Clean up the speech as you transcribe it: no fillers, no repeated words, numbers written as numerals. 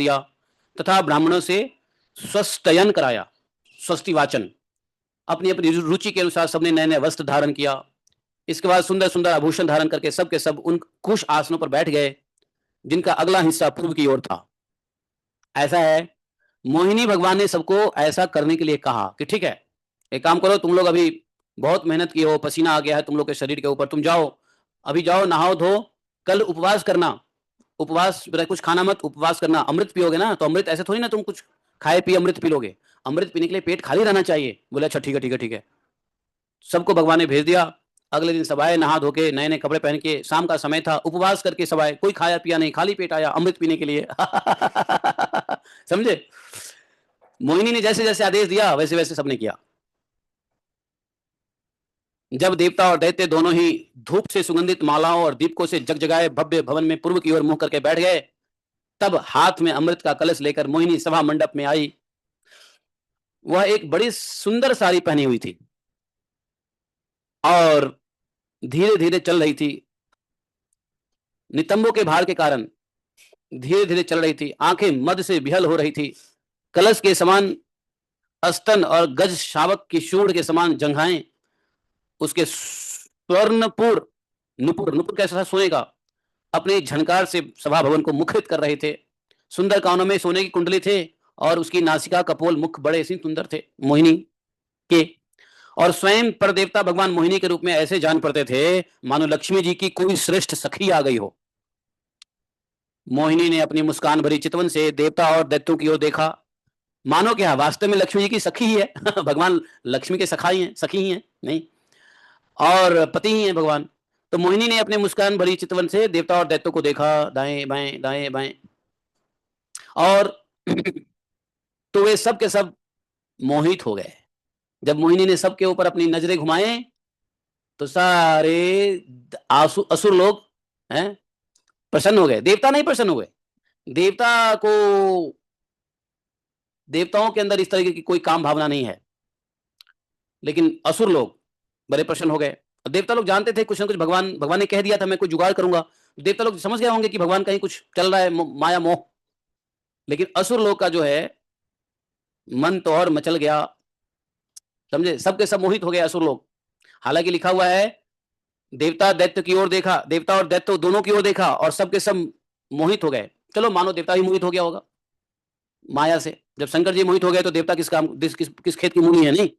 दिया तथा ब्राह्मणों से स्वस्तयन कराया, स्वस्ति वाचन। अपनी अपनी रुचि के अनुसार सबने नए नए वस्त्र धारण किया। इसके बाद सुंदर सुंदर आभूषण धारण करके सब के सब उन कुश आसनों पर बैठ गए जिनका अगला हिस्सा पूर्व की ओर था। ऐसा है, मोहिनी भगवान ने सबको ऐसा करने के लिए कहा कि ठीक है, एक काम करो, तुम लोग अभी बहुत मेहनत की हो, पसीना आ गया है तुम लोग के शरीर के ऊपर, तुम जाओ, अभी जाओ, नहाओ धो, कल उपवास करना, उपवास कुछ खाना मत, उपवास करना, अमृत पियोगे ना, तो अमृत ऐसे थोड़ी ना तुम कुछ खाए पिए अमृत पी लोगे, अमृत पीने के लिए पेट खाली रहना चाहिए। बोले अच्छा ठीक है ठीक है ठीक है। सबको भगवान ने भेज दिया। अगले दिन सब आए नहा धो के, नए नए कपड़े पहन के, शाम का समय था, उपवास करके सब आए, कोई खाया पिया नहीं, खाली पेट आया अमृत पीने के लिए। समझे? मोहिनी ने जैसे जैसे आदेश दिया वैसे वैसे सबने किया। जब देवता और दैत्य दोनों ही धूप से सुगंधित मालाओं और दीपकों से जगजगाए भव्य भवन में पूर्व की ओर मुंह करके बैठ गए, तब हाथ में अमृत का कलश लेकर मोहिनी सभा मंडप में आई। वह एक बड़ी सुंदर साड़ी पहनी हुई थी और धीरे धीरे चल रही थी। नितंबों के भार के कारण धीरे धीरे चल रही थी। आंखें मद से विहल हो रही थी। कलश के समान अस्तन और गज शावक की शूढ़ के समान जंघाएं उसके स्वर्णपुर, नुपुर, नुपुर कैसा सोने अपने झनकार से सभा भवन को मुखरित कर रहे थे। सुंदर कानों में सोने की कुंडली थे और उसकी नासिका कपोल मुख बड़े ही सुंदर थे मोहिनी के। और स्वयं पर देवता भगवान मोहिनी के रूप में ऐसे जान पड़ते थे मानो लक्ष्मी जी की कोई श्रेष्ठ सखी आ गई हो। मोहिनी ने अपनी मुस्कान भरी चितवन से देवता और दैत्यों की ओर देखा, मानो क्या वास्तव में लक्ष्मी जी की सखी ही है। भगवान लक्ष्मी के सखा ही है, सखी ही है, नहीं, और पति ही है भगवान। तो मोहिनी ने अपने मुस्कान भरी चितवन से देवता और दैत्यों को देखा, दाएं बाएं, और तो वे सब के सब मोहित हो गए। जब मोहिनी ने सबके ऊपर अपनी नजरें घुमाए तो सारे असुर लोग हैं प्रसन्न हो गए। देवता नहीं प्रसन्न हुए। देवता को, देवताओं के अंदर इस तरह की कोई काम भावना नहीं है, लेकिन असुर लोग बड़े प्रसन्न हो गए। देवता लोग जानते थे कुछ ना कुछ भगवान ने कह दिया था मैं कोई जुगाड़ करूंगा। देवता लोग समझ गए होंगे कि भगवान कहीं कुछ चल रहा है, माया मोह। लेकिन असुर लोग का जो है मन तो और मचल गया, समझे, सबके सब मोहित हो गए असुर लोग। हालांकि लिखा हुआ है देवता दैत्य की ओर देखा, देवता और दैत्य दोनों की ओर देखा और सबके सब मोहित हो गए। चलो मानो देवता ही मोहित हो गया होगा माया से। जब शंकर जी मोहित हो गए तो देवता किस काम, किस खेत की मूली है, नहीं।